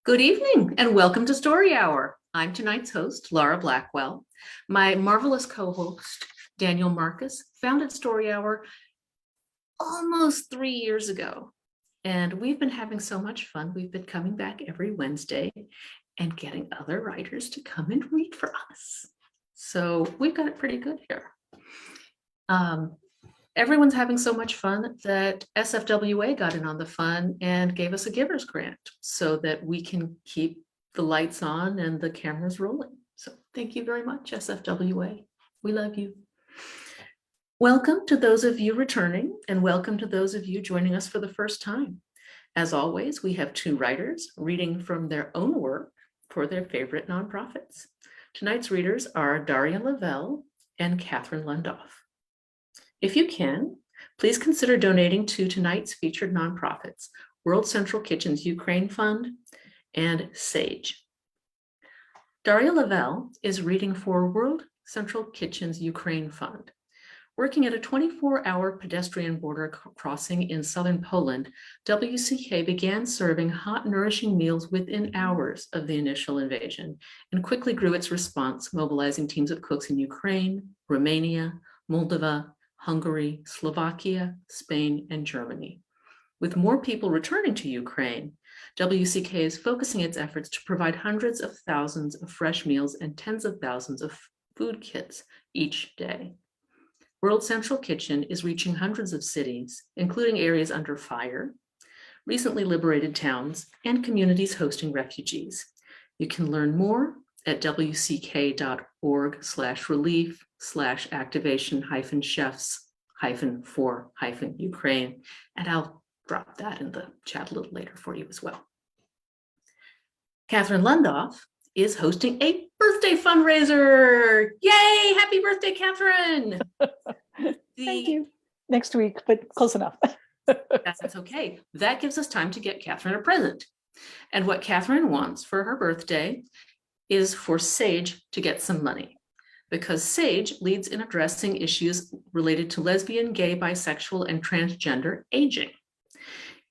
Good evening and welcome to Story Hour. I'm tonight's host, Laura Blackwell. My marvelous co-host, Daniel Marcus, founded Story Hour almost 3 years ago. And we've been having so much fun. We've been coming back every Wednesday and getting other writers to come and read for us. So we've got it pretty good here. Everyone's having so much fun that SFWA got in on the fun and gave us a giver's grant so that we can keep the lights on and the cameras rolling. So thank you very much, SFWA. We love you. Welcome to those of you returning and welcome to those of you joining us for the first time. As always, we have two writers reading from their own work for their favorite nonprofits. Tonight's readers are Daria Lavelle and Catherine Lundoff. If you can, please consider donating to tonight's featured nonprofits, World Central Kitchen's Ukraine Fund and SAGE. Daria Lavelle is reading for World Central Kitchen's Ukraine Fund. Working at a 24-hour pedestrian border crossing in southern Poland, WCK began serving hot, nourishing meals within hours of the initial invasion and quickly grew its response, mobilizing teams of cooks in Ukraine, Romania, Moldova, Hungary, Slovakia, Spain, and Germany. With more people returning to Ukraine, WCK is focusing its efforts to provide hundreds of thousands of fresh meals and tens of thousands of food kits each day. World Central Kitchen is reaching hundreds of cities, including areas under fire, recently liberated towns, and communities hosting refugees. You can learn more at wck.org/relief/activation-chefs-for-Ukraine. And I'll drop that in the chat a little later for you as well. Catherine Lundoff is hosting a birthday fundraiser. Yay! Happy birthday, Catherine! Thank you. Next week, but close enough. That's okay. That gives us time to get Catherine a present. And what Catherine wants for her birthday is for SAGE to get some money, because SAGE leads in addressing issues related to lesbian, gay, bisexual, and transgender aging.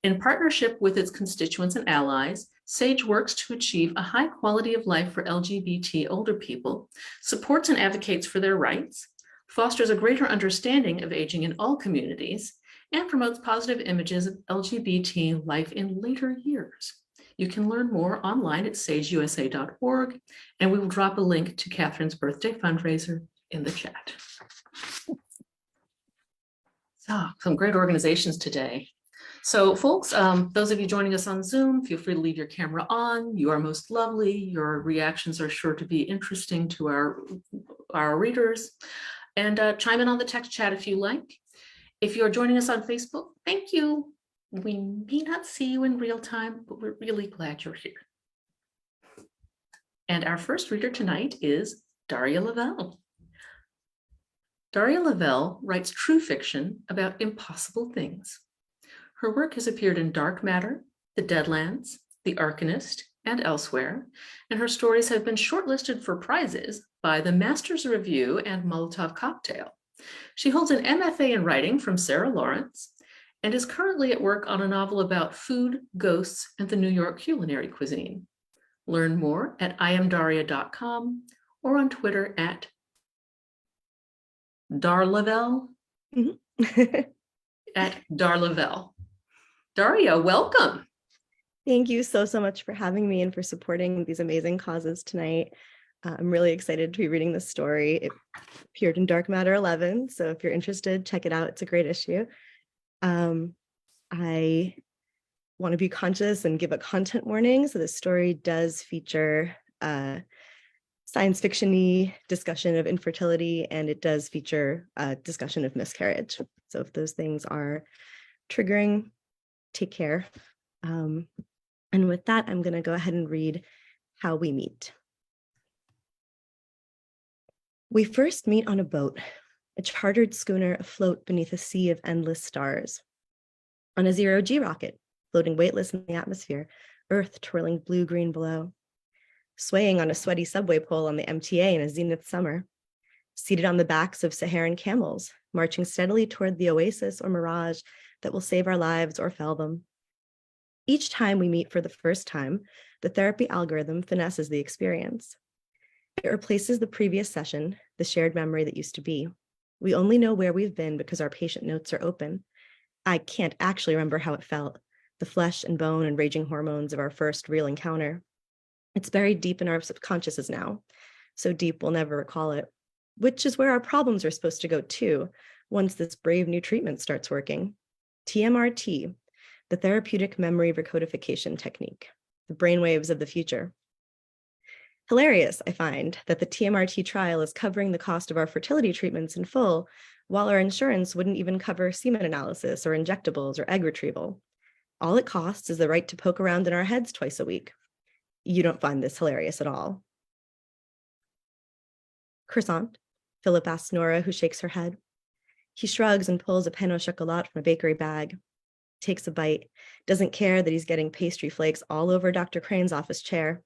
In partnership with its constituents and allies, SAGE works to achieve a high quality of life for LGBT older people, supports and advocates for their rights, fosters a greater understanding of aging in all communities, and promotes positive images of LGBT life in later years. You can learn more online at sageusa.org, and we will drop a link to Catherine's birthday fundraiser in the chat. So, some great organizations today. So folks, those of you joining us on Zoom, feel free to leave your camera on. You are most lovely. Your reactions are sure to be interesting to our readers. And chime in on the text chat if you like. If you're joining us on Facebook, thank you. We may not see you in real time, but we're really glad you're here. And our first reader tonight is Daria Lavelle. Daria Lavelle writes true fiction about impossible things. Her work has appeared in Dark Matter, The Deadlands, The Arcanist, and elsewhere, and her stories have been shortlisted for prizes by the Masters Review and Molotov Cocktail. She holds an MFA in writing from Sarah Lawrence and is currently at work on a novel about food, ghosts, and the New York culinary cuisine. Learn more at iamdaria.com or on Twitter at Darlavelle. At Darlavelle. Daria, welcome. Thank you so much for having me and for supporting these amazing causes tonight. I'm really excited to be reading this story. It appeared in Dark Matter 11, so if you're interested, check it out. It's a great issue. I want to be conscious and give a content warning. So this story does feature science fiction-y discussion of infertility, and it does feature a discussion of miscarriage. So if those things are triggering, take care. And with that, I'm going to go ahead and read How We Meet. We first meet on a boat, a chartered schooner afloat beneath a sea of endless stars. On a zero-G rocket, floating weightless in the atmosphere, Earth twirling blue-green below. Swaying on a sweaty subway pole on the MTA in a zenith summer. Seated on the backs of Saharan camels, marching steadily toward the oasis or mirage that will save our lives or fell them. Each time we meet for the first time, the therapy algorithm finesses the experience. It replaces the previous session, the shared memory that used to be. We only know where we've been because our patient notes are open. I can't actually remember how it felt, the flesh and bone and raging hormones of our first real encounter. It's buried deep in our subconsciouses now, so deep we'll never recall it, which is where our problems are supposed to go too, once this brave new treatment starts working. TMRT, the therapeutic memory recodification technique, the brainwaves of the future. Hilarious, I find, that the TMRT trial is covering the cost of our fertility treatments in full, while our insurance wouldn't even cover semen analysis or injectables or egg retrieval. All it costs is the right to poke around in our heads twice a week. You don't find this hilarious at all. Croissant? Philip asks Nora, who shakes her head. He shrugs and pulls a pain au chocolat from a bakery bag, takes a bite, doesn't care that he's getting pastry flakes all over Dr. Crane's office chair.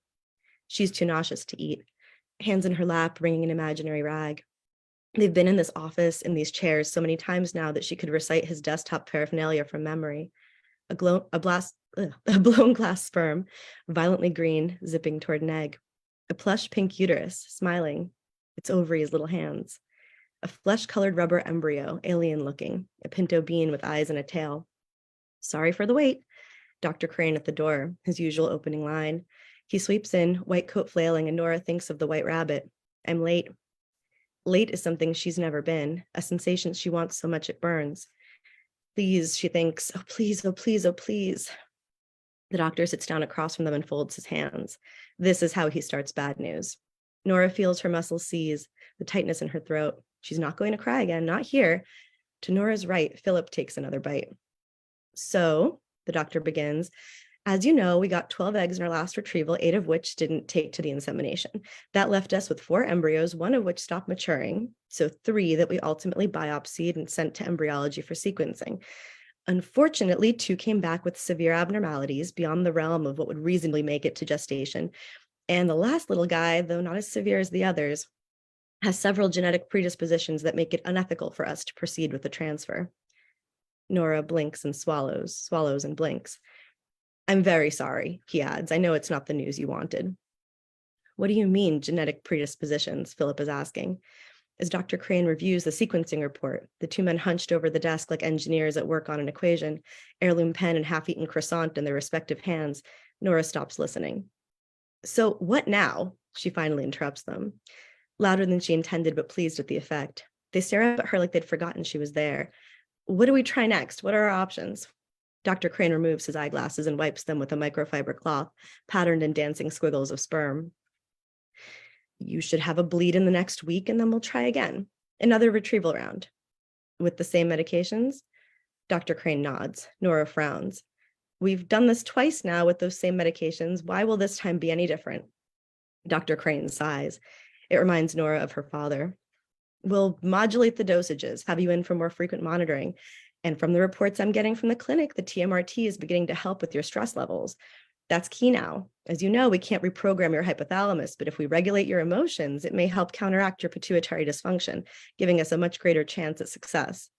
She's too nauseous to eat, hands in her lap, wringing an imaginary rag. They've been in this office, in these chairs, so many times now that she could recite his desktop paraphernalia from memory. A blown glass sperm, violently green, zipping toward an egg. A plush pink uterus, smiling, its ovaries little hands. A flesh-colored rubber embryo, alien-looking, a pinto bean with eyes and a tail. Sorry for the wait. Dr. Crane at the door, his usual opening line. He sweeps in, white coat flailing, and Nora thinks of the white rabbit. I'm late. Late is something she's never been, a sensation she wants so much it burns. Please, she thinks, oh please, oh please, oh please. The doctor sits down across from them and folds his hands. This is how he starts bad news. Nora feels her muscles seize, the tightness in her throat. She's not going to cry again, not here. To Nora's right, Philip takes another bite. So, the doctor begins, as you know, we got 12 eggs in our last retrieval, 8 of which didn't take to the insemination. That left us with 4 embryos, 1 of which stopped maturing, so 3 that we ultimately biopsied and sent to embryology for sequencing. Unfortunately, 2 came back with severe abnormalities beyond the realm of what would reasonably make it to gestation. And the last little guy, though not as severe as the others, has several genetic predispositions that make it unethical for us to proceed with the transfer. Nora blinks and swallows and blinks. I'm very sorry, he adds. I know it's not the news you wanted. What do you mean, genetic predispositions? Philip is asking. As Dr. Crane reviews the sequencing report, the 2 men hunched over the desk like engineers at work on an equation, heirloom pen and half-eaten croissant in their respective hands, Nora stops listening. So what now? She finally interrupts them. Louder than she intended, but pleased with the effect. They stare up at her like they'd forgotten she was there. What do we try next? What are our options? Dr. Crane removes his eyeglasses and wipes them with a microfiber cloth, patterned in dancing squiggles of sperm. You should have a bleed in the next week, and then we'll try again. Another retrieval round. With the same medications? Dr. Crane nods. Nora frowns. We've done this twice now with those same medications. Why will this time be any different? Dr. Crane sighs. It reminds Nora of her father. We'll modulate the dosages, have you in for more frequent monitoring. And from the reports I'm getting from the clinic, the TMRT is beginning to help with your stress levels. That's key now. As you know, we can't reprogram your hypothalamus, but if we regulate your emotions, it may help counteract your pituitary dysfunction, giving us a much greater chance at success.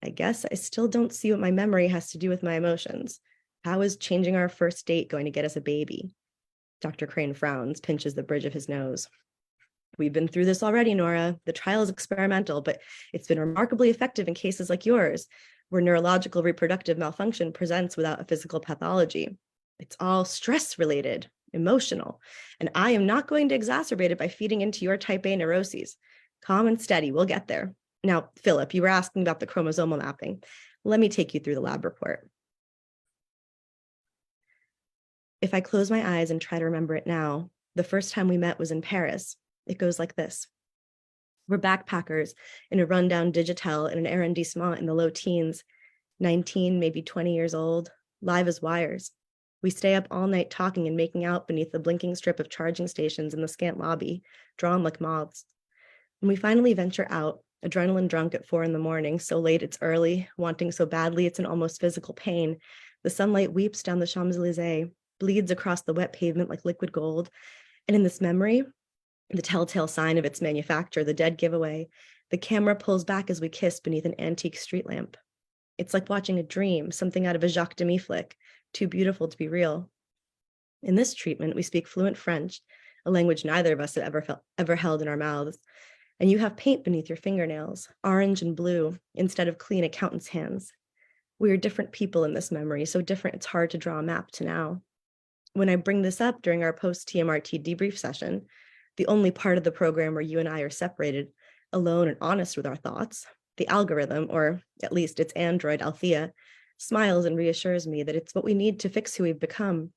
I guess I still don't see what my memory has to do with my emotions. How is changing our first date going to get us a baby? Dr. Crane frowns, pinches the bridge of his nose. We've been through this already, Nora. The trial is experimental, but it's been remarkably effective in cases like yours, where neurological reproductive malfunction presents without a physical pathology. It's all stress-related, emotional, and I am not going to exacerbate it by feeding into your type A neuroses. Calm and steady, we'll get there. Now, Philip, you were asking about the chromosomal mapping. Let me take you through the lab report. If I close my eyes and try to remember it now, the first time we met was in Paris. It goes like this. We're backpackers in a rundown Digitel in an arrondissement in the low teens, 19, maybe 20 years old, live as wires. We stay up all night talking and making out beneath the blinking strip of charging stations in the scant lobby, drawn like moths. When we finally venture out, adrenaline drunk at 4 a.m, so late it's early, wanting so badly it's an almost physical pain, the sunlight weeps down the Champs-Élysées, bleeds across the wet pavement like liquid gold, and in this memory, the telltale sign of its manufacture, the dead giveaway, the camera pulls back as we kiss beneath an antique street lamp. It's like watching a dream, something out of a Jacques Demy flick, too beautiful to be real. In this treatment, we speak fluent French, a language neither of us had ever held in our mouths. And you have paint beneath your fingernails, orange and blue, instead of clean accountant's hands. We are different people in this memory, so different it's hard to draw a map to now. When I bring this up during our post-TMRT debrief session, the only part of the program where you and I are separated, alone and honest with our thoughts, the algorithm, or at least its android Althea, smiles and reassures me that it's what we need to fix who we've become,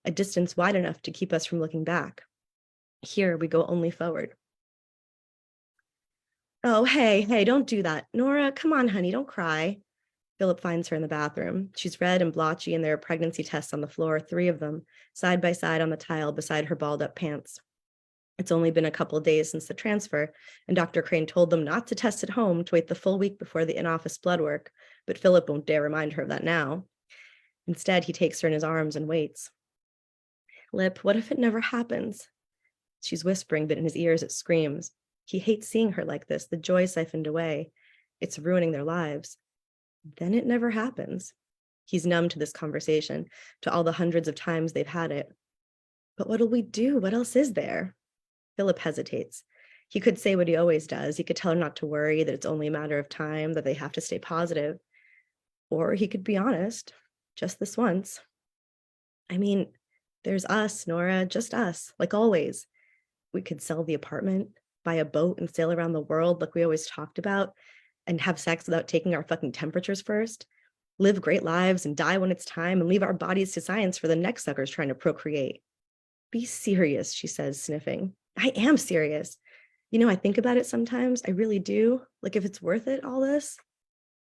a distance wide enough to keep us from looking back. Here we go only forward. Oh, hey, don't do that. Nora, come on, honey, don't cry. Philip finds her in the bathroom. She's red and blotchy, and there are pregnancy tests on the floor, 3 of them, side by side on the tile beside her balled up pants. It's only been a couple of days since the transfer, and Dr. Crane told them not to test at home, to wait the full week before the in-office blood work, but Philip won't dare remind her of that now. Instead, he takes her in his arms and waits. Lip, what if it never happens? She's whispering, but in his ears it screams. He hates seeing her like this, the joy siphoned away. It's ruining their lives. Then it never happens. He's numb to this conversation, to all the hundreds of times they've had it. But what'll we do? What else is there? Philip hesitates. He could say what he always does. He could tell her not to worry, that it's only a matter of time, that they have to stay positive. Or he could be honest, just this once. I mean, there's us, Nora, just us, like always. We could sell the apartment, buy a boat and sail around the world like we always talked about, and have sex without taking our fucking temperatures first, live great lives and die when it's time and leave our bodies to science for the next suckers trying to procreate. Be serious, she says, sniffing. I am serious. You know, I think about it sometimes. I really do. Like, if it's worth it, all this.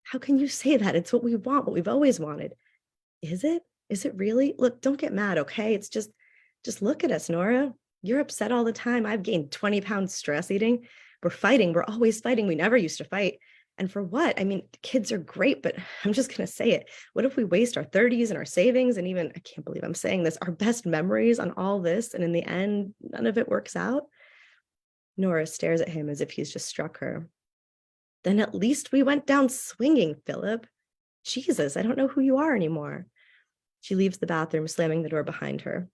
How can you say that? It's what we want, what we've always wanted. Is it? Is it really? Look, don't get mad, okay? It's just look at us, Nora. You're upset all the time. I've gained 20 pounds stress eating. We're fighting. We're always fighting. We never used to fight. And for what? I mean, kids are great, but I'm just going to say it. What if we waste our 30s and our savings and even, I can't believe I'm saying this, our best memories on all this, and in the end, none of it works out? Nora stares at him as if he's just struck her. Then at least we went down swinging, Philip. Jesus, I don't know who you are anymore. She leaves the bathroom, slamming the door behind her.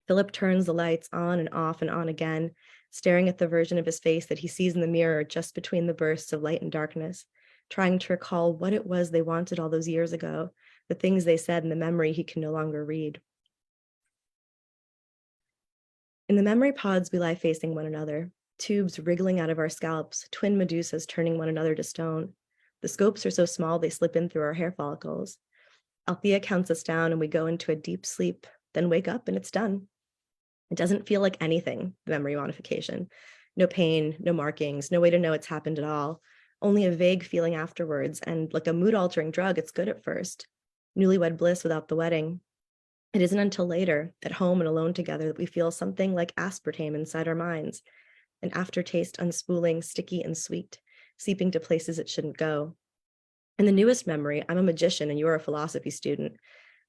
Philip turns the lights on and off and on again, staring at the version of his face that he sees in the mirror just between the bursts of light and darkness, trying to recall what it was they wanted all those years ago, the things they said in the memory he can no longer read. In the memory pods, we lie facing one another, tubes wriggling out of our scalps, twin medusas turning one another to stone. The scopes are so small they slip in through our hair follicles. Althea counts us down and we go into a deep sleep, then wake up and it's done. It doesn't feel like anything, memory modification. No pain, no markings, no way to know it's happened at all. Only a vague feeling afterwards, and like a mood-altering drug, it's good at first. Newlywed bliss without the wedding. It isn't until later, at home and alone together, that we feel something like aspartame inside our minds, an aftertaste unspooling, sticky and sweet, seeping to places it shouldn't go. In the newest memory, I'm a magician and you're a philosophy student.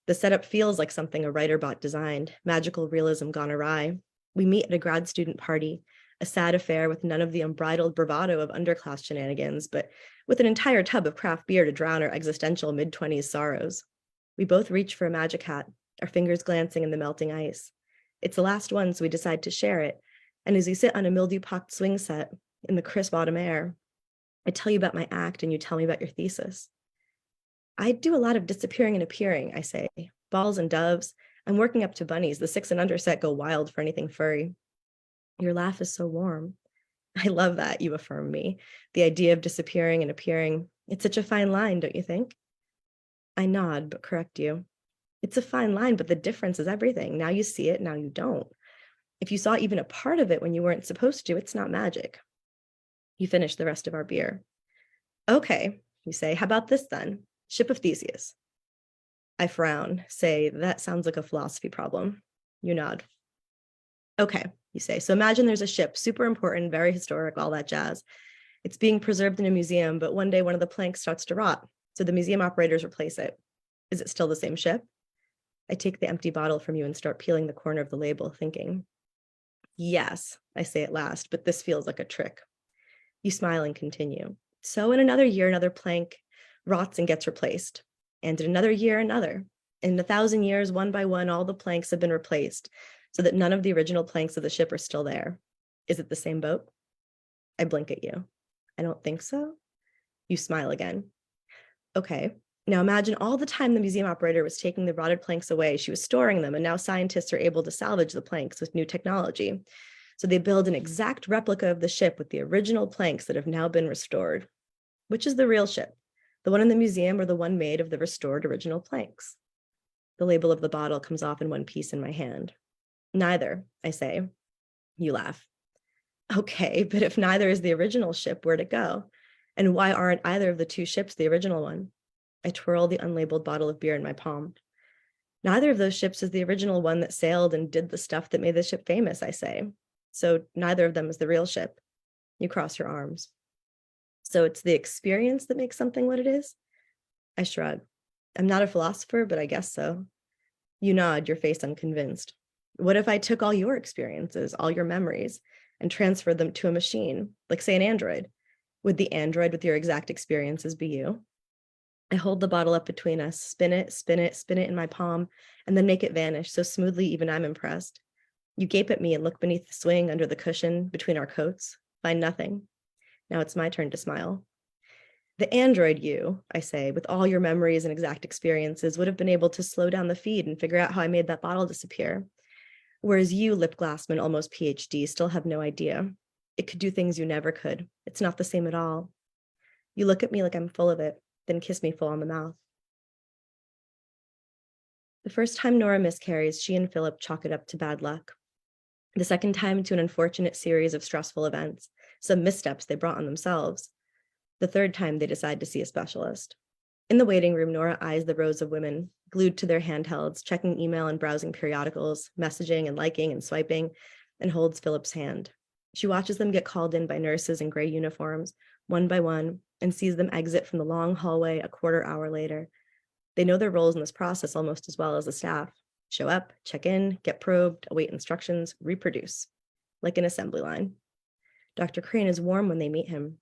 The setup feels like something a writer bot designed, magical realism gone awry. We meet at a grad student party, a sad affair with none of the unbridled bravado of underclass shenanigans, but with an entire tub of craft beer to drown our existential mid-20s sorrows. We both reach for a magic hat, our fingers glancing in the melting ice. It's the last one, so we decide to share it. And as we sit on a mildew-pocked swing set in the crisp autumn air, I tell you about my act and you tell me about your thesis. I do a lot of disappearing and appearing, I say. Balls and doves. I'm working up to bunnies. The 6 and under set go wild for anything furry. Your laugh is so warm. I love that, you affirm me. The idea of disappearing and appearing. It's such a fine line, don't you think? I nod, but correct you. It's a fine line, but the difference is everything. Now you see it, now you don't. If you saw even a part of it when you weren't supposed to, it's not magic. You finish the rest of our beer. Okay, you say, how about this then? Ship of Theseus. I frown, say, that sounds like a philosophy problem. You nod. Okay, you say, so imagine there's a ship, super important, very historic, all that jazz. It's being preserved in a museum, but one day one of the planks starts to rot, so the museum operators replace it. Is it still the same ship? I take the empty bottle from you and start peeling the corner of the label, thinking. Yes, I say at last, but this feels like a trick. You smile and continue. So in another year, another plank rots and gets replaced. And in another year, another. In 1,000 years, one by one, all the planks have been replaced so that none of the original planks of the ship are still there. Is it the same boat? I blink at you. I don't think so. You smile again. Okay. Now imagine all the time the museum operator was taking the rotted planks away, she was storing them, and now scientists are able to salvage the planks with new technology. So they build an exact replica of the ship with the original planks that have now been restored. Which is the real ship? The one in the museum or the one made of the restored original planks? The label of the bottle comes off in one piece in my hand. Neither, I say. You laugh. Okay, but if neither is the original ship, where'd it go? And why aren't either of the two ships the original one? I twirl the unlabeled bottle of beer in my palm. Neither of those ships is the original one that sailed and did the stuff that made the ship famous, I say. So neither of them is the real ship. You cross your arms. So it's the experience that makes something what it is? I shrug. I'm not a philosopher, but I guess so. You nod, your face unconvinced. What if I took all your experiences, all your memories, and transferred them to a machine, like say an android? Would the android with your exact experiences be you? I hold the bottle up between us, spin it, spin it, spin it in my palm, and then make it vanish so smoothly even I'm impressed. You gape at me and look beneath the swing under the cushion between our coats, find nothing. Now it's my turn to smile. The android you, I say, with all your memories and exact experiences, would have been able to slow down the feed and figure out how I made that bottle disappear. Whereas you, lip glassman, almost PhD, still have no idea. It could do things you never could. It's not the same at all. You look at me like I'm full of it, then kiss me full on the mouth. The first time Nora miscarries, she and Philip chalk it up to bad luck. The second time to an unfortunate series of stressful events, some missteps they brought on themselves. The third time they decide to see a specialist. In the waiting room, Nora eyes the rows of women, glued to their handhelds, checking email and browsing periodicals, messaging and liking and swiping, and holds Philip's hand. She watches them get called in by nurses in gray uniforms, one by one, and sees them exit from the long hallway a quarter hour later. They know their roles in this process almost as well as the staff. Show up, check in, get probed, await instructions, reproduce, like an assembly line. Dr. Crane is warm when they meet him.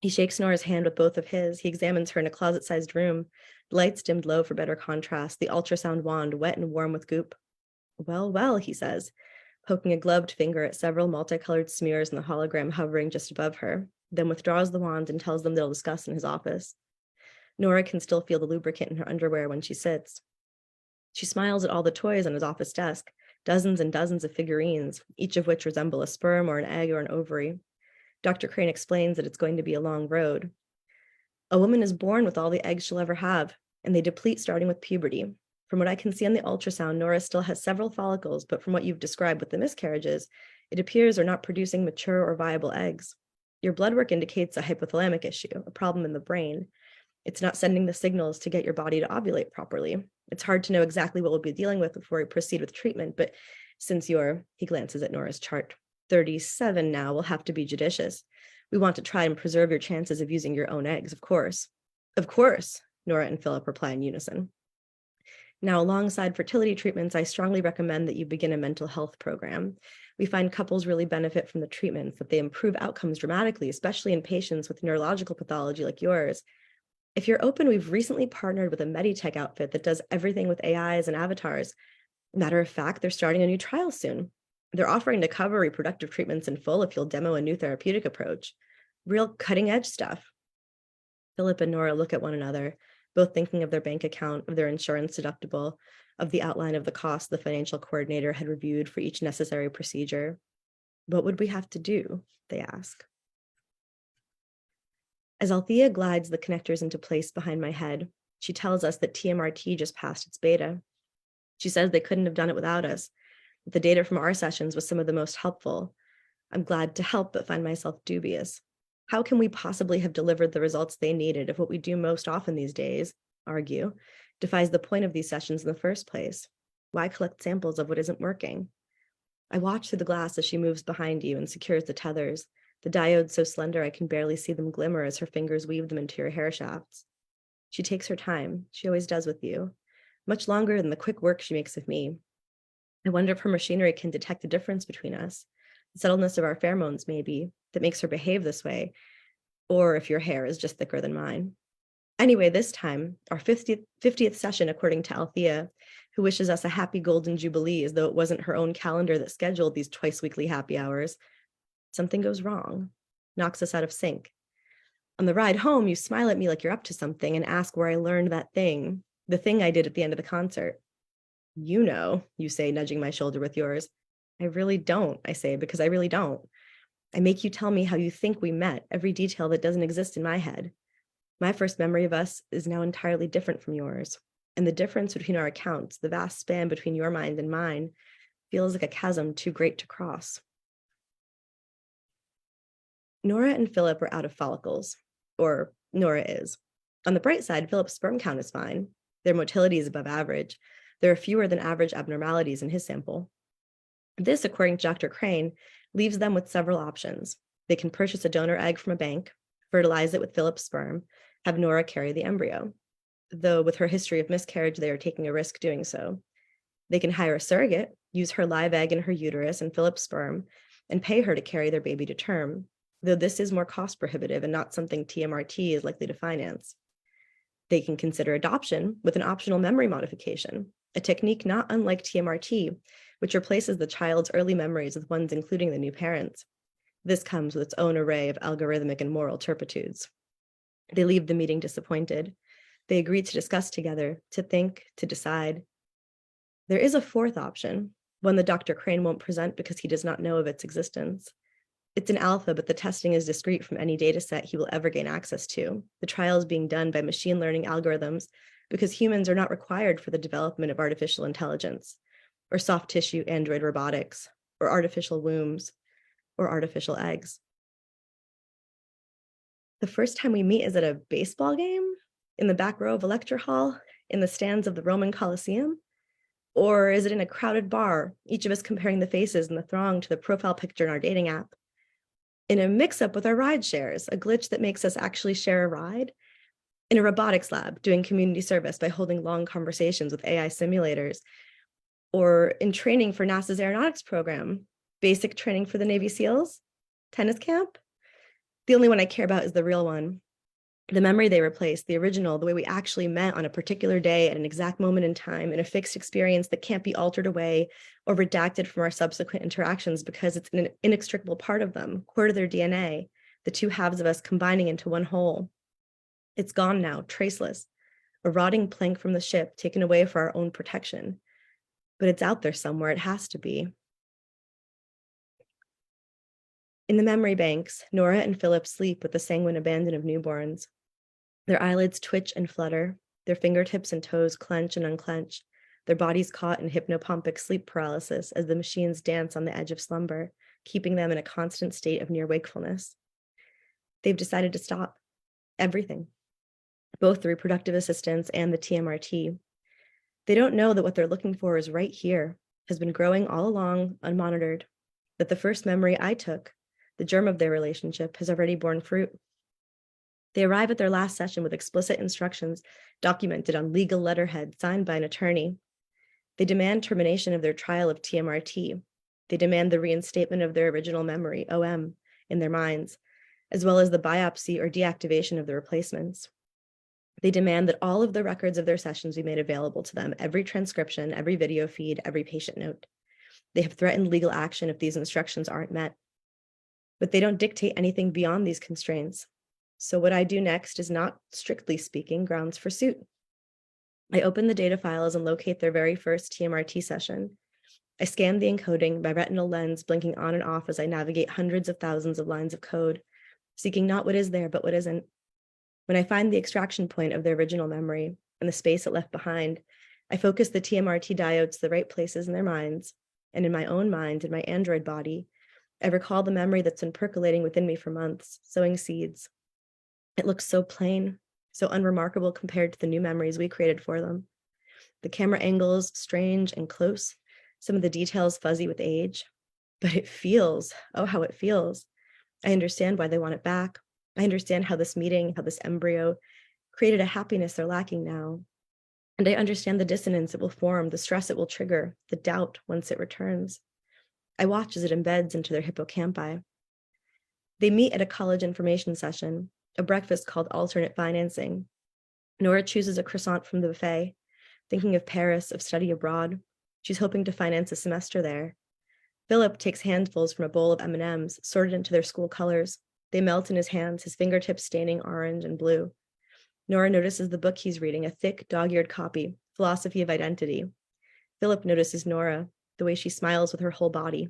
He shakes Nora's hand with both of his. He examines her in a closet-sized room, the lights dimmed low for better contrast, the ultrasound wand wet and warm with goop. Well, well, he says, poking a gloved finger at several multicolored smears in the hologram hovering just above her, then withdraws the wand and tells them they'll discuss in his office. Nora can still feel the lubricant in her underwear when she sits. She smiles at all the toys on his office desk, dozens and dozens of figurines, each of which resemble a sperm or an egg or an ovary. Dr. Crane explains that it's going to be a long road. A woman is born with all the eggs she'll ever have, and they deplete starting with puberty. From what I can see on the ultrasound, Nora still has several follicles, but from what you've described with the miscarriages, it appears they're not producing mature or viable eggs. Your blood work indicates a hypothalamic issue, a problem in the brain. It's not sending the signals to get your body to ovulate properly. It's hard to know exactly what we'll be dealing with before we proceed with treatment, but since you're, he glances at Nora's chart, 37 now, we'll have to be judicious. We want to try and preserve your chances of using your own eggs, of course. Of course, Nora and Philip reply in unison. Now, alongside fertility treatments, I strongly recommend that you begin a mental health program. We find couples really benefit from the treatments, that they improve outcomes dramatically, especially in patients with neurological pathology like yours. If you're open, we've recently partnered with a Meditech outfit that does everything with AIs and avatars. Matter of fact, they're starting a new trial soon. They're offering to cover reproductive treatments in full if you'll demo a new therapeutic approach. Real cutting edge stuff. Philip and Nora look at one another, both thinking of their bank account, of their insurance deductible, of the outline of the cost the financial coordinator had reviewed for each necessary procedure. What would we have to do? They ask. As Althea glides the connectors into place behind my head, she tells us that TMRT just passed its beta. She says they couldn't have done it without us. The data from our sessions was some of the most helpful. I'm glad to help, but find myself dubious. How can we possibly have delivered the results they needed if what we do most often these days, argue, defies the point of these sessions in the first place? Why collect samples of what isn't working? I watch through the glass as she moves behind you and secures the tethers, the diodes so slender I can barely see them glimmer as her fingers weave them into your hair shafts. She takes her time, she always does with you, much longer than the quick work she makes with me. I wonder if her machinery can detect the difference between us, the subtleness of our pheromones maybe, that makes her behave this way, or if your hair is just thicker than mine. Anyway, this time, our 50th session, according to Althea, who wishes us a happy golden jubilee as though it wasn't her own calendar that scheduled these twice-weekly happy hours, something goes wrong, knocks us out of sync. On the ride home, you smile at me like you're up to something and ask where I learned that thing, the thing I did at the end of the concert. You know, you say, nudging my shoulder with yours. I really don't, I say, because I really don't. I make you tell me how you think we met, every detail that doesn't exist in my head. My first memory of us is now entirely different from yours. And the difference between our accounts, the vast span between your mind and mine, feels like a chasm too great to cross. Nora and Philip are out of follicles, or Nora is. On the bright side, Philip's sperm count is fine. Their motility is above average. There are fewer than average abnormalities in his sample. This, according to Dr. Crane, leaves them with several options. They can purchase a donor egg from a bank, fertilize it with Philip's sperm, have Nora carry the embryo. Though with her history of miscarriage, they are taking a risk doing so. They can hire a surrogate, use her live egg in her uterus and Philip's sperm, and pay her to carry their baby to term, though this is more cost prohibitive and not something TMRT is likely to finance. They can consider adoption with an optional memory modification, a technique not unlike TMRT, which replaces the child's early memories with ones including the new parents. This comes with its own array of algorithmic and moral turpitudes. They leave the meeting disappointed. They agree to discuss together, to think, to decide. There is a fourth option, one that Dr. Crane won't present because he does not know of its existence. It's an alpha, but the testing is discrete from any data set he will ever gain access to. The trial is being done by machine learning algorithms because humans are not required for the development of artificial intelligence, or soft tissue android robotics, or artificial wombs, or artificial eggs. The first time we meet is at a baseball game, in the back row of a lecture hall, in the stands of the Roman Colosseum? Or is it in a crowded bar, each of us comparing the faces in the throng to the profile picture in our dating app? In a mix-up with our ride shares, a glitch that makes us actually share a ride? In a robotics lab, doing community service by holding long conversations with AI simulators? Or in training for NASA's aeronautics program, basic training for the Navy SEALs, tennis camp? The only one I care about is the real one. The memory they replace, the original, the way we actually met on a particular day at an exact moment in time in a fixed experience that can't be altered away or redacted from our subsequent interactions because it's an inextricable part of them, core to their DNA, the two halves of us combining into one whole. It's gone now, traceless, a rotting plank from the ship taken away for our own protection. But it's out there somewhere, it has to be. In the memory banks, Nora and Philip sleep with the sanguine abandon of newborns. Their eyelids twitch and flutter, their fingertips and toes clench and unclench, their bodies caught in hypnopompic sleep paralysis as the machines dance on the edge of slumber, keeping them in a constant state of near wakefulness. They've decided to stop everything, both the reproductive assistants and the TMRT. They don't know that what they're looking for is right here, has been growing all along unmonitored, that the first memory I took, the germ of their relationship, has already borne fruit. They arrive at their last session with explicit instructions documented on legal letterhead signed by an attorney. They demand termination of their trial of TMRT. They demand the reinstatement of their original memory, OM, in their minds, as well as the biopsy or deactivation of the replacements. They demand that all of the records of their sessions be made available to them, every transcription, every video feed, every patient note. They have threatened legal action if these instructions aren't met. But they don't dictate anything beyond these constraints. So what I do next is not, strictly speaking, grounds for suit. I open the data files and locate their very first TMRT session. I scan the encoding, my retinal lens blinking on and off as I navigate hundreds of thousands of lines of code, seeking not what is there, but what isn't. When I find the extraction point of their original memory and the space it left behind, I focus the TMRT diodes to the right places in their minds, and in my own mind, in my android body, I recall the memory that's been percolating within me for months, sowing seeds. It looks so plain, so unremarkable compared to the new memories we created for them. The camera angles strange and close, some of the details fuzzy with age, but it feels, oh, how it feels. I understand why they want it back. I understand how this meeting, how this embryo created a happiness they're lacking now. And I understand the dissonance it will form, the stress it will trigger, the doubt once it returns. I watch as it embeds into their hippocampi. They meet at a college information session, a breakfast called alternate financing. Nora chooses a croissant from the buffet, thinking of Paris, of study abroad. She's hoping to finance a semester there. Philip takes handfuls from a bowl of M&Ms, sorted into their school colors. They melt in his hands, his fingertips staining orange and blue. Nora notices the book he's reading, a thick, dog-eared copy, Philosophy of Identity. Philip notices Nora, the way she smiles with her whole body.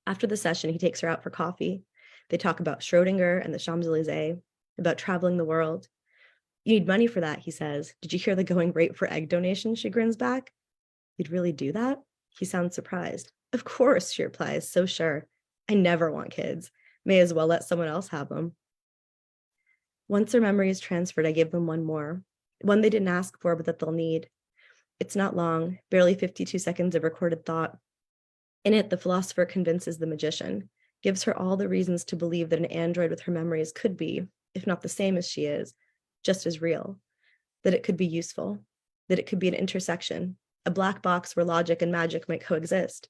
After the session, he takes her out for coffee. They talk about Schrodinger and the Champs-Elysees, about traveling the world. You need money for that, he says. Did you hear the going rate for egg donation? She grins back. You'd really do that? He sounds surprised. Of course, she replies, so sure. I never want kids. May as well let someone else have them. Once their memory is transferred, I give them one more. One they didn't ask for, but that they'll need. It's not long, barely 52 seconds of recorded thought. In it, the philosopher convinces the magician, gives her all the reasons to believe that an android with her memories could be, if not the same as she is, just as real, that it could be useful, that it could be an intersection, a black box where logic and magic might coexist.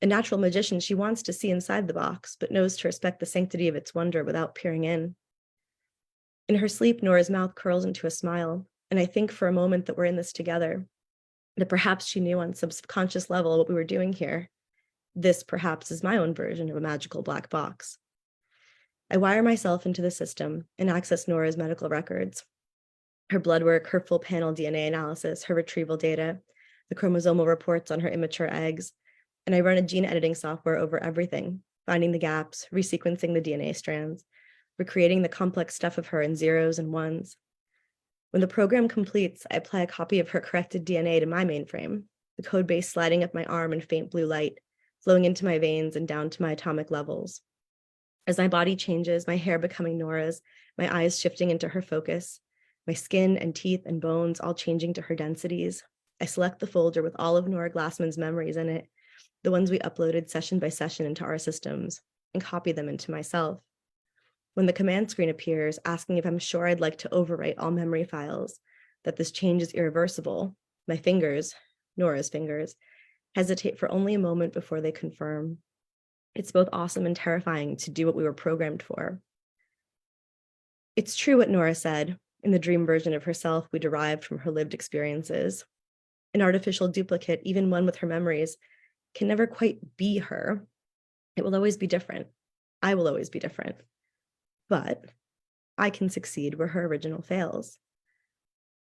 A natural magician, she wants to see inside the box, but knows to respect the sanctity of its wonder without peering in. In her sleep, Nora's mouth curls into a smile, and I think for a moment that we're in this together, that perhaps she knew on some subconscious level what we were doing here. This perhaps is my own version of a magical black box. I wire myself into the system and access Nora's medical records, her blood work, her full panel DNA analysis, her retrieval data, the chromosomal reports on her immature eggs, and I run a gene editing software over everything, finding the gaps, resequencing the DNA strands, recreating the complex stuff of her in zeros and ones. When the program completes, I apply a copy of her corrected DNA to my mainframe, the code base sliding up my arm in faint blue light, flowing into my veins and down to my atomic levels. As my body changes, my hair becoming Nora's, my eyes shifting into her focus, my skin and teeth and bones all changing to her densities, I select the folder with all of Nora Glassman's memories in it, the ones we uploaded session by session into our systems, and copy them into myself. When the command screen appears, asking if I'm sure I'd like to overwrite all memory files, that this change is irreversible, my fingers, Nora's fingers, hesitate for only a moment before they confirm. It's both awesome and terrifying to do what we were programmed for. It's true what Nora said in the dream version of herself we derived from her lived experiences. An artificial duplicate, even one with her memories, can never quite be her. It will always be different. I will always be different. But I can succeed where her original fails.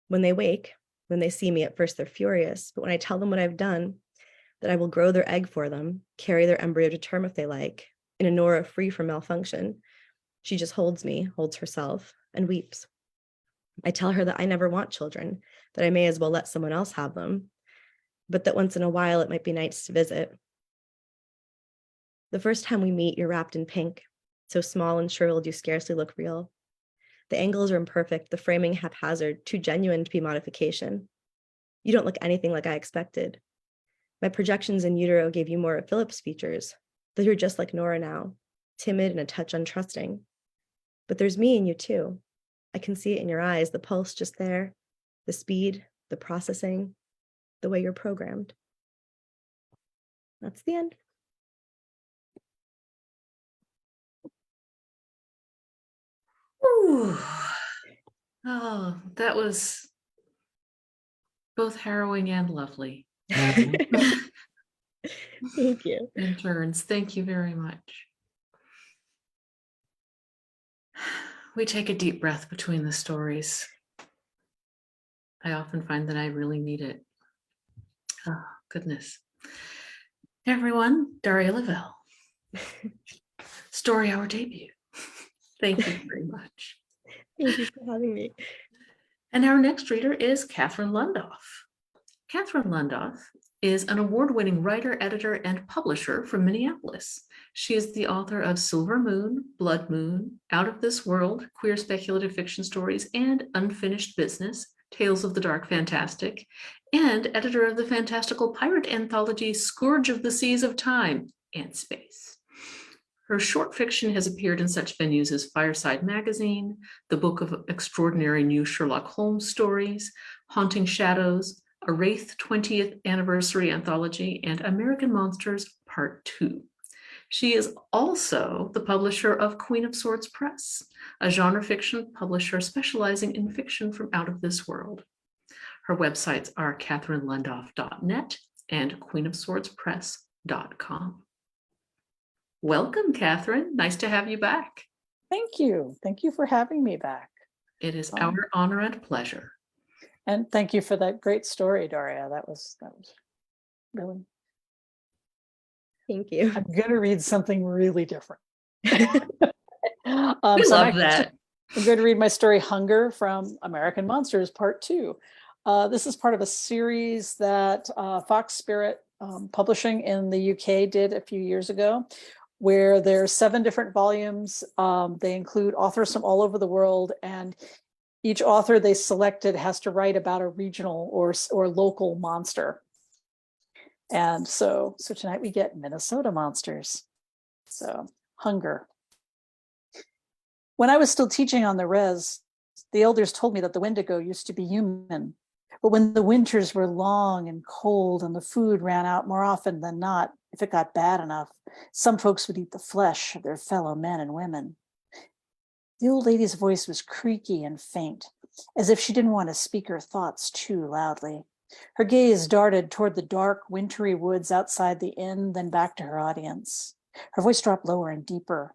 When they wake, when they see me, at first they're furious, but when I tell them what I've done, that I will grow their egg for them, carry their embryo to term if they like, in a Nora free from malfunction, she just holds me, holds herself, and weeps. I tell her that I never want children, that I may as well let someone else have them, but that once in a while it might be nice to visit. The first time we meet, you're wrapped in pink, so small and shriveled you scarcely look real. The angles are imperfect, the framing haphazard, too genuine to be modification. You don't look anything like I expected. My projections in utero gave you more of Philip's features, though you're just like Nora now, timid and a touch untrusting. But there's me in you too. I can see it in your eyes, the pulse just there, the speed, the processing, the way you're programmed. That's the end. Ooh. Oh, that was both harrowing and lovely. Thank you. In turns. Thank you very much. We take a deep breath between the stories. I often find that I really need it. Oh, goodness. Everyone, Daria Lavelle. Story Hour debut. Thank you very much. Thank you for having me. And our next reader is Catherine Lundoff. Catherine Lundoff is an award-winning writer, editor, and publisher from Minneapolis. She is the author of Silver Moon, Blood Moon, Out of This World, Queer Speculative Fiction Stories, and Unfinished Business, Tales of the Dark Fantastic, and editor of the fantastical pirate anthology Scourge of the Seas of Time and Space. Her short fiction has appeared in such venues as Fireside Magazine, the Book of Extraordinary New Sherlock Holmes Stories, Haunting Shadows, a Wraith 20th Anniversary Anthology, and American Monsters Part 2. She is also the publisher of Queen of Swords Press, a genre fiction publisher specializing in fiction from out of this world. Her websites are catherinelundoff.net and queenofswordspress.com. Welcome, Catherine. Nice to have you back. Thank you. Thank you for having me back. It is our honor and pleasure. And thank you for that great story, Daria. That was really. Thank you. I'm going to read something really different. We love that. I'm going to read my story, Hunger, from American Monsters, Part 2. This is part of a series that Fox Spirit Publishing in the UK did a few years ago, where there's 7 different volumes. They include authors from all over the world, and each author they selected has to write about a regional or local monster. And so tonight we get Minnesota monsters. So, Hunger. When I was still teaching on the res, the elders told me that the Wendigo used to be human. But when the winters were long and cold and the food ran out more often than not, if it got bad enough, some folks would eat the flesh of their fellow men and women. The old lady's voice was creaky and faint, as if she didn't want to speak her thoughts too loudly. Her gaze darted toward the dark, wintry woods outside the inn, then back to her audience. Her voice dropped lower and deeper.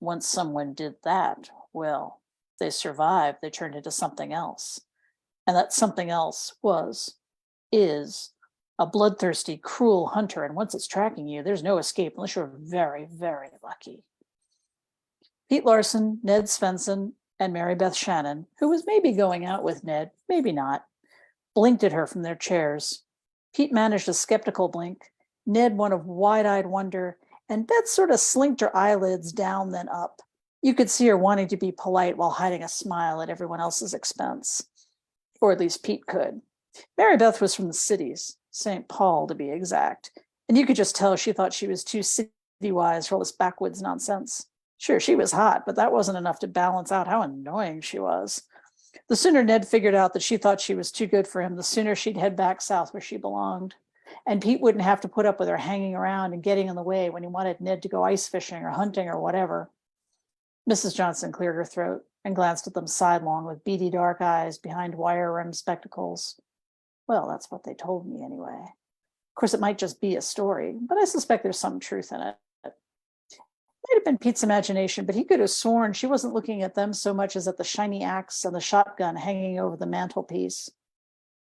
Once someone did that, well, if they survived, they turned into something else. And that something else is a bloodthirsty, cruel hunter. And once it's tracking you, there's no escape unless you're very, very lucky. Pete Larson, Ned Svensson, and Mary Beth Shannon, who was maybe going out with Ned, maybe not, blinked at her from their chairs. Pete managed a skeptical blink, Ned one of wide-eyed wonder, and Beth sort of slinked her eyelids down then up. You could see her wanting to be polite while hiding a smile at everyone else's expense. Or at least Pete could. Mary Beth was from the cities, St. Paul to be exact, and you could just tell she thought she was too city-wise for all this backwoods nonsense. Sure, she was hot, but that wasn't enough to balance out how annoying she was. The sooner Ned figured out that she thought she was too good for him, the sooner she'd head back south where she belonged. And Pete wouldn't have to put up with her hanging around and getting in the way when he wanted Ned to go ice fishing or hunting or whatever. Mrs. Johnson cleared her throat and glanced at them sidelong with beady dark eyes behind wire-rimmed spectacles. Well, that's what they told me anyway. Of course, it might just be a story, but I suspect there's some truth in it. It might have been Pete's imagination, but he could have sworn she wasn't looking at them so much as at the shiny axe and the shotgun hanging over the mantelpiece.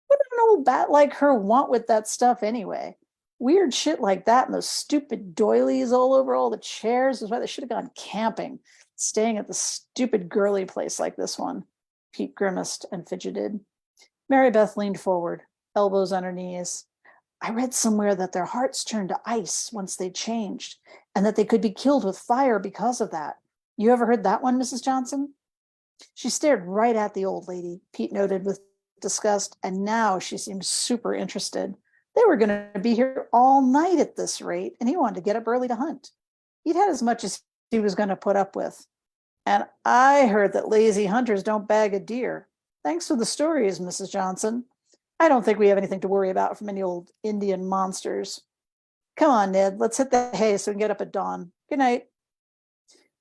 What did an old bat like her want with that stuff anyway? Weird shit like that and those stupid doilies all over all the chairs is why they should have gone camping, staying at the stupid girly place like this one. Pete grimaced and fidgeted. Mary Beth leaned forward, elbows on her knees. I read somewhere that their hearts turned to ice once they changed, and that they could be killed with fire because of that. You ever heard that one, Mrs. Johnson? She stared right at the old lady, Pete noted with disgust, and now she seemed super interested. They were going to be here all night at this rate, and he wanted to get up early to hunt. He'd had as much as he was going to put up with. And I heard that lazy hunters don't bag a deer. Thanks for the stories, Mrs. Johnson. I don't think we have anything to worry about from any old Indian monsters. Come on, Ned, let's hit the hay so we can get up at dawn. Good night.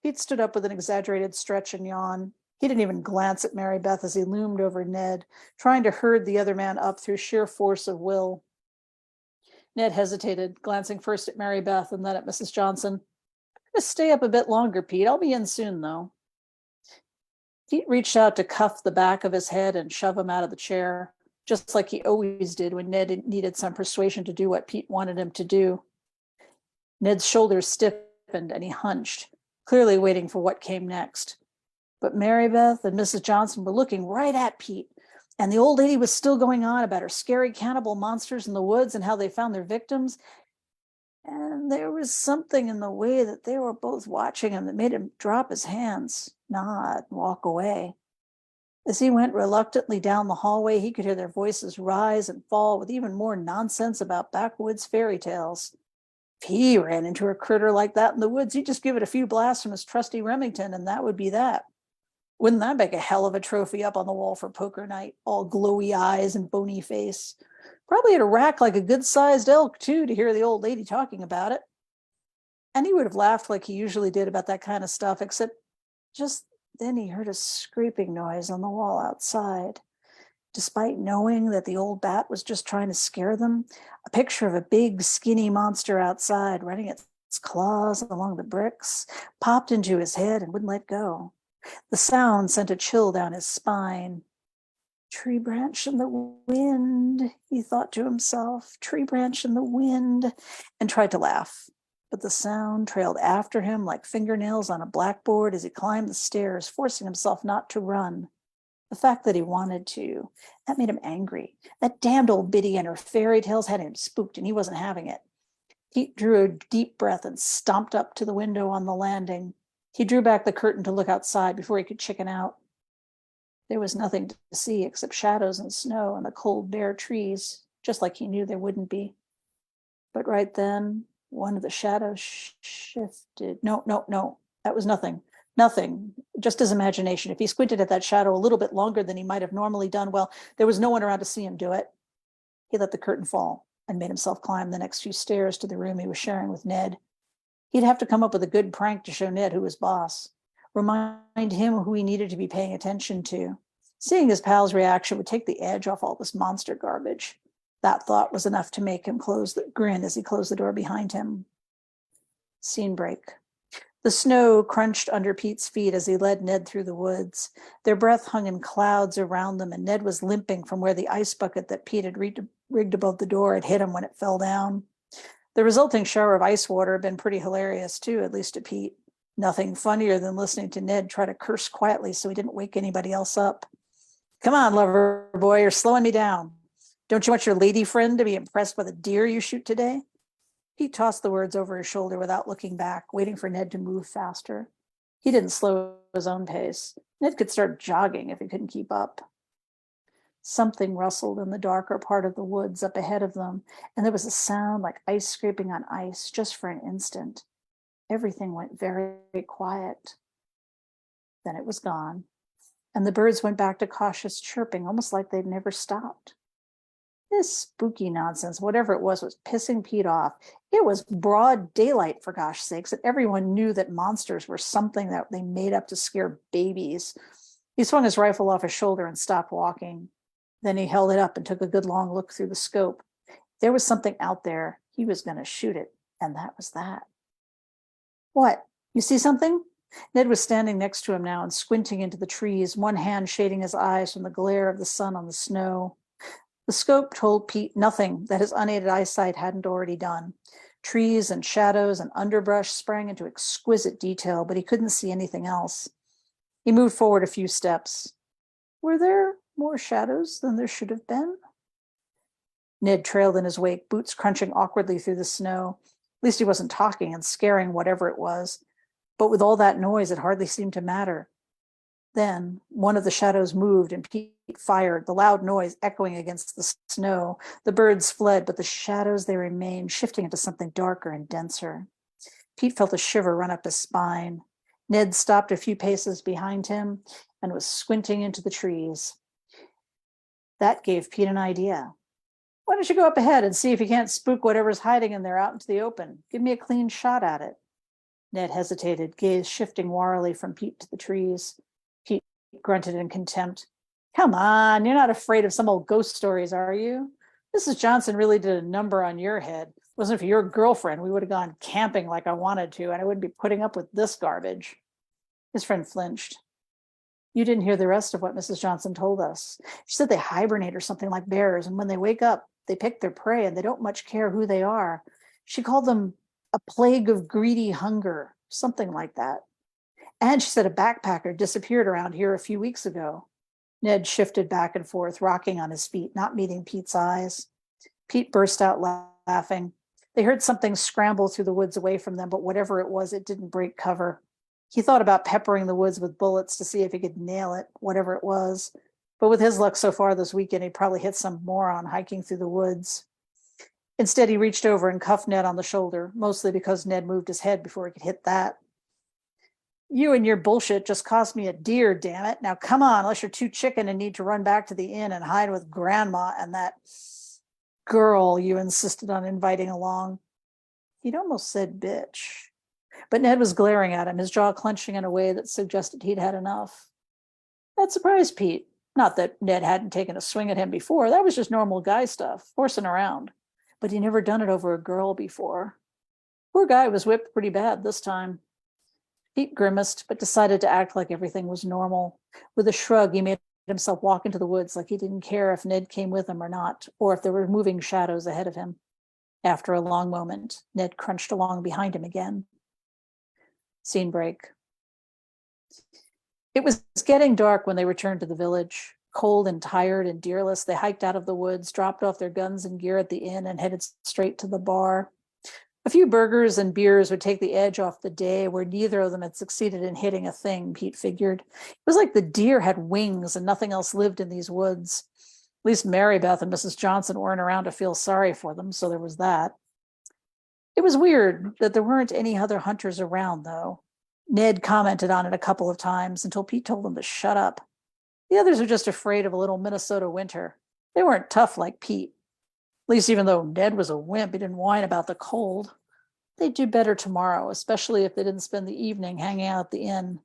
Pete stood up with an exaggerated stretch and yawn. He didn't even glance at Mary Beth as he loomed over Ned, trying to herd the other man up through sheer force of will. Ned hesitated, glancing first at Mary Beth and then at Mrs. Johnson. I'm going to stay up a bit longer, Pete. I'll be in soon, though. Pete reached out to cuff the back of his head and shove him out of the chair, just like he always did when Ned needed some persuasion to do what Pete wanted him to do. Ned's shoulders stiffened and he hunched, clearly waiting for what came next. But Mary Beth and Mrs. Johnson were looking right at Pete, and the old lady was still going on about her scary cannibal monsters in the woods and how they found their victims. And there was something in the way that they were both watching him that made him drop his hands, nod, and walk away. As he went reluctantly down the hallway, he could hear their voices rise and fall with even more nonsense about backwoods fairy tales. If he ran into a critter like that in the woods, he'd just give it a few blasts from his trusty Remington, and that would be that. Wouldn't that make a hell of a trophy up on the wall for poker night, all glowy eyes and bony face? Probably at a rack like a good-sized elk, too, to hear the old lady talking about it. And he would have laughed like he usually did about that kind of stuff, except just then he heard a scraping noise on the wall outside. Despite knowing that the old bat was just trying to scare them, a picture of a big, skinny monster outside running its claws along the bricks popped into his head and wouldn't let go. The sound sent a chill down his spine. Tree branch in the wind, he thought to himself, tree branch in the wind, and tried to laugh. But the sound trailed after him like fingernails on a blackboard as he climbed the stairs, forcing himself not to run. The fact that he wanted to, that made him angry. That damned old biddy and her fairy tales had him spooked, and he wasn't having it. He drew a deep breath and stomped up to the window on the landing. He drew back the curtain to look outside before he could chicken out. There was nothing to see except shadows and snow and the cold, bare trees, just like he knew there wouldn't be. But right then, one of the shadows shifted. No, that was nothing. Nothing, just his imagination. If he squinted at that shadow a little bit longer than he might have normally done, well, there was no one around to see him do it. He let the curtain fall and made himself climb the next few stairs to the room he was sharing with Ned. He'd have to come up with a good prank to show Ned who was boss, remind him who he needed to be paying attention to. Seeing his pal's reaction would take the edge off all this monster garbage. That thought was enough to make him grin as he closed the door behind him. Scene break. The snow crunched under Pete's feet as he led Ned through the woods. Their breath hung in clouds around them, and Ned was limping from where the ice bucket that Pete had rigged above the door had hit him when it fell down. The resulting shower of ice water had been pretty hilarious too, at least to Pete. Nothing funnier than listening to Ned try to curse quietly so he didn't wake anybody else up. Come on, lover boy, you're slowing me down. Don't you want your lady friend to be impressed by the deer you shoot today? Pete tossed the words over his shoulder without looking back, waiting for Ned to move faster. He didn't slow his own pace. Ned could start jogging if he couldn't keep up. Something rustled in the darker part of the woods up ahead of them, and there was a sound like ice scraping on ice just for an instant. Everything went very quiet. Then it was gone, and the birds went back to cautious chirping, almost like they'd never stopped. This spooky nonsense, whatever it was pissing Pete off. It was broad daylight, for gosh sakes, and everyone knew that monsters were something that they made up to scare babies. He swung his rifle off his shoulder and stopped walking. Then he held it up and took a good long look through the scope. There was something out there. He was going to shoot it, and that was that. What? You see something? Ned was standing next to him now and squinting into the trees, one hand shading his eyes from the glare of the sun on the snow. The scope told Pete nothing that his unaided eyesight hadn't already done. Trees and shadows and underbrush sprang into exquisite detail, but he couldn't see anything else. He moved forward a few steps. Were there more shadows than there should have been? Ned trailed in his wake, boots crunching awkwardly through the snow. At least he wasn't talking and scaring whatever it was. But with all that noise, it hardly seemed to matter. Then one of the shadows moved and Pete fired, the loud noise echoing against the snow. The birds fled, but the shadows, they remained, shifting into something darker and denser. Pete felt a shiver run up his spine. Ned stopped a few paces behind him and was squinting into the trees. That gave Pete an idea. Why don't you go up ahead and see if you can't spook whatever's hiding in there out into the open? Give me a clean shot at it. Ned hesitated, gaze shifting warily from Pete to the trees. Pete grunted in contempt. Come on, you're not afraid of some old ghost stories, are you? Mrs. Johnson really did a number on your head. If it wasn't for your girlfriend, we would have gone camping like I wanted to, and I wouldn't be putting up with this garbage. His friend flinched. You didn't hear the rest of what Mrs. Johnson told us. She said they hibernate or something like bears, and when they wake up, they pick their prey, and they don't much care who they are. She called them a plague of greedy hunger, something like that. And she said a backpacker disappeared around here a few weeks ago. Ned shifted back and forth, rocking on his feet, not meeting Pete's eyes. Pete burst out laughing. They heard something scramble through the woods away from them, but whatever it was, it didn't break cover. He thought about peppering the woods with bullets to see if he could nail it, whatever it was. But with his luck so far this weekend, he'd probably hit some moron hiking through the woods. Instead, he reached over and cuffed Ned on the shoulder, mostly because Ned moved his head before he could hit that. You and your bullshit just cost me a deer, damn it. Now come on, unless you're too chicken and need to run back to the inn and hide with Grandma and that girl you insisted on inviting along. He'd almost said bitch. But Ned was glaring at him, his jaw clenching in a way that suggested he'd had enough. That surprised Pete. Not that Ned hadn't taken a swing at him before. That was just normal guy stuff, horsing around. But he'd never done it over a girl before. Poor guy was whipped pretty bad this time. Pete grimaced, but decided to act like everything was normal. With a shrug, he made himself walk into the woods like he didn't care if Ned came with him or not, or if there were moving shadows ahead of him. After a long moment, Ned crunched along behind him again. Scene break. It was getting dark when they returned to the village. Cold and tired and deerless, they hiked out of the woods, dropped off their guns and gear at the inn, and headed straight to the bar. A few burgers and beers would take the edge off the day where neither of them had succeeded in hitting a thing, Pete figured. It was like the deer had wings and nothing else lived in these woods. At least Mary Beth and Mrs. Johnson weren't around to feel sorry for them, so there was that. It was weird that there weren't any other hunters around, though. Ned commented on it a couple of times until Pete told him to shut up. The others were just afraid of a little Minnesota winter. They weren't tough like Pete. At least even though Ned was a wimp, he didn't whine about the cold. They'd do better tomorrow, especially if they didn't spend the evening hanging out at the inn.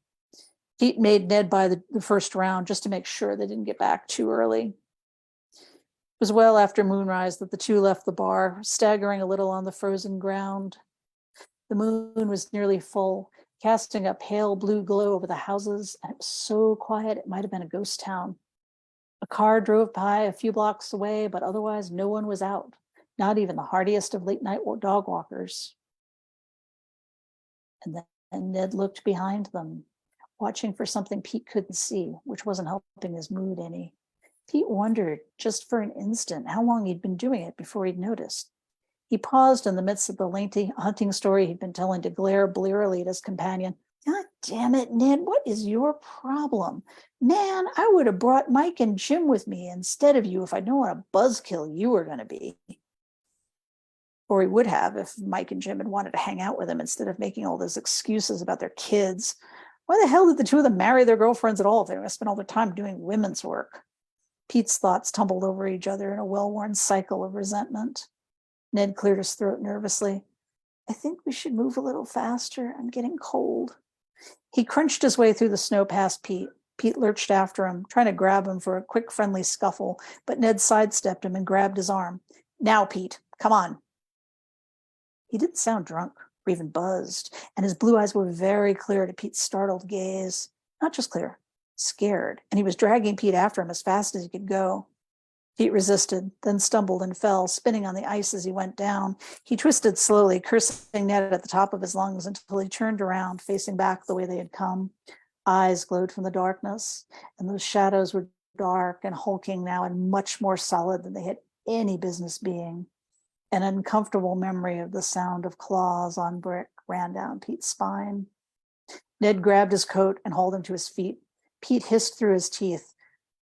Pete made Ned buy the first round just to make sure they didn't get back too early. It was well after moonrise that the two left the bar, staggering a little on the frozen ground. The moon was nearly full, casting a pale blue glow over the houses, and it was so quiet it might have been a ghost town. A car drove by a few blocks away, but otherwise no one was out, not even the hardiest of late-night dog walkers. And then Ned looked behind them, watching for something Pete couldn't see, which wasn't helping his mood any. Pete wondered, just for an instant, how long he'd been doing it before he'd noticed. He paused in the midst of the lengthy hunting story he'd been telling to glare blearily at his companion. God damn it, Ned, what is your problem? Man, I would have brought Mike and Jim with me instead of you if I'd known what a buzzkill you were going to be. Or he would have if Mike and Jim had wanted to hang out with him instead of making all those excuses about their kids. Why the hell did the two of them marry their girlfriends at all if they were going to spend all their time doing women's work? Pete's thoughts tumbled over each other in a well-worn cycle of resentment. Ned cleared his throat nervously. I think we should move a little faster. I'm getting cold. He crunched his way through the snow past Pete. Pete lurched after him, trying to grab him for a quick, friendly scuffle, but Ned sidestepped him and grabbed his arm. Now, Pete, come on. He didn't sound drunk or even buzzed, and his blue eyes were very clear to Pete's startled gaze. Not just clear, scared, and he was dragging Pete after him as fast as he could go. Pete resisted, then stumbled and fell, spinning on the ice as he went down. He twisted slowly, cursing Ned at the top of his lungs until he turned around, facing back the way they had come. Eyes glowed from the darkness, and those shadows were dark and hulking now and much more solid than they had any business being. An uncomfortable memory of the sound of claws on brick ran down Pete's spine. Ned grabbed his coat and hauled him to his feet. Pete hissed through his teeth.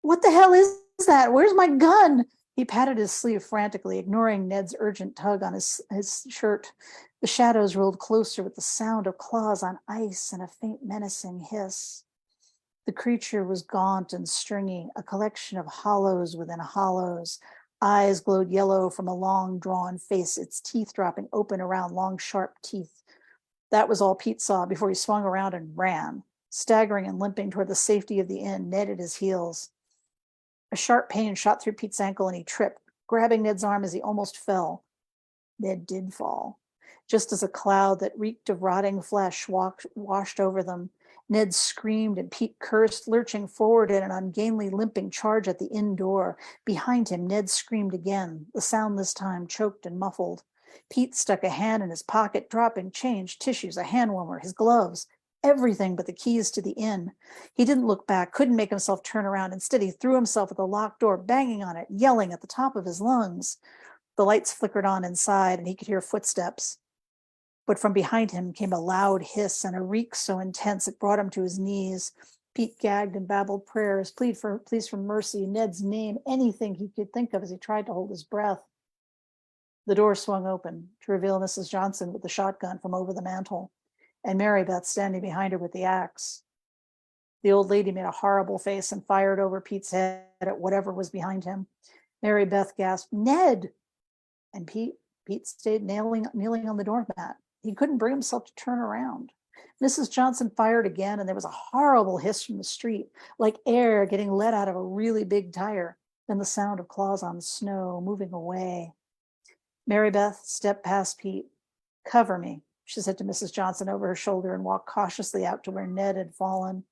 What the hell is that? Where's my gun? He patted his sleeve frantically, ignoring Ned's urgent tug on his shirt. The shadows rolled closer with the sound of claws on ice and a faint menacing hiss. The creature was gaunt and stringy, a collection of hollows within hollows. Eyes glowed yellow from a long, drawn face, its teeth dropping open around long, sharp teeth. That was all Pete saw before he swung around and ran. Staggering and limping toward the safety of the inn, Ned at his heels. A sharp pain shot through Pete's ankle and he tripped, grabbing Ned's arm as he almost fell. Ned did fall, just as a cloud that reeked of rotting flesh washed over them. Ned screamed and Pete cursed, lurching forward in an ungainly limping charge at the inn door. Behind him, Ned screamed again, the sound this time choked and muffled. Pete stuck a hand in his pocket, dropping change, tissues, a hand warmer, his gloves, everything but the keys to the inn. He didn't look back, couldn't make himself turn around. Instead, he threw himself at the locked door, banging on it, yelling at the top of his lungs. The lights flickered on inside, and he could hear footsteps. But from behind him came a loud hiss and a reek so intense it brought him to his knees. Pete gagged and babbled prayers, pleas for mercy, Ned's name, anything he could think of as he tried to hold his breath. The door swung open to reveal Mrs. Johnson with the shotgun from over the mantel, and Mary Beth standing behind her with the axe. The old lady made a horrible face and fired over Pete's head at whatever was behind him. Mary Beth gasped, Ned! And Pete stayed kneeling on the doormat, He couldn't bring himself to turn around. Mrs. Johnson fired again, and there was a horrible hiss from the street, like air getting let out of a really big tire, then the sound of claws on snow moving away. Mary Beth stepped past Pete. "Cover me," she said to Mrs. Johnson over her shoulder, and walked cautiously out to where Ned had fallen.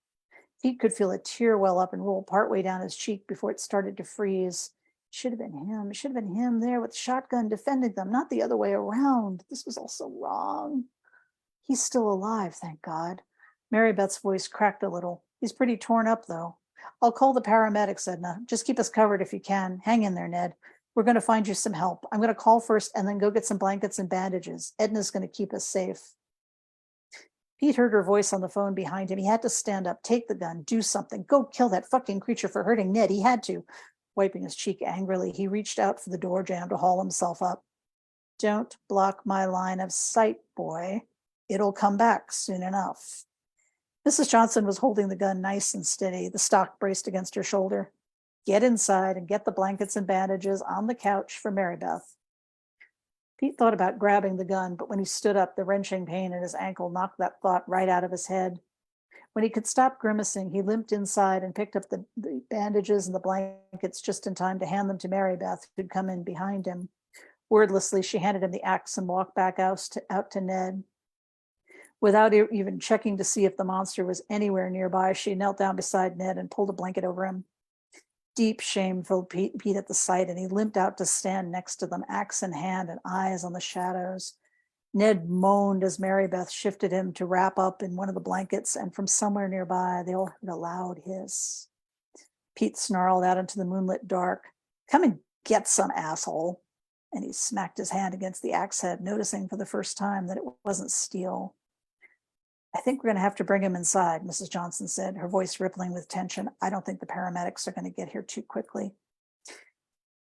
Pete could feel a tear well up and roll partway down his cheek before it started to freeze. Should have been him. It should have been him there with the shotgun defending them, not the other way around. This was all so wrong. He's still alive, thank God. Mary Beth's voice cracked a little. He's pretty torn up, though. "I'll call the paramedics, Edna. Just keep us covered if you can. Hang in there, Ned. We're going to find you some help. I'm going to call first and then go get some blankets and bandages. Edna's going to keep us safe." Pete heard her voice on the phone behind him. He had to stand up, take the gun, do something, go kill that fucking creature for hurting Ned. He had to. Wiping his cheek angrily, he reached out for the door jamb to haul himself up. "Don't block my line of sight, boy. It'll come back soon enough." Mrs. Johnson was holding the gun nice and steady, the stock braced against her shoulder. "Get inside and get the blankets and bandages on the couch for Mary Beth." Pete thought about grabbing the gun, but when he stood up, the wrenching pain in his ankle knocked that thought right out of his head. When he could stop grimacing, he limped inside and picked up the bandages and the blankets just in time to hand them to Mary Beth, who'd come in behind him. Wordlessly, she handed him the axe and walked back out to Ned. Without even checking to see if the monster was anywhere nearby, she knelt down beside Ned and pulled a blanket over him. Deep shame filled Pete at the sight, and he limped out to stand next to them, axe in hand and eyes on the shadows. Ned moaned as Mary Beth shifted him to wrap up in one of the blankets, and from somewhere nearby, they all heard a loud hiss. Pete snarled out into the moonlit dark, "Come and get some, asshole." And he smacked his hand against the axe head, noticing for the first time that it wasn't steel. "I think we're going to have to bring him inside," Mrs. Johnson said, her voice rippling with tension. "I don't think the paramedics are going to get here too quickly."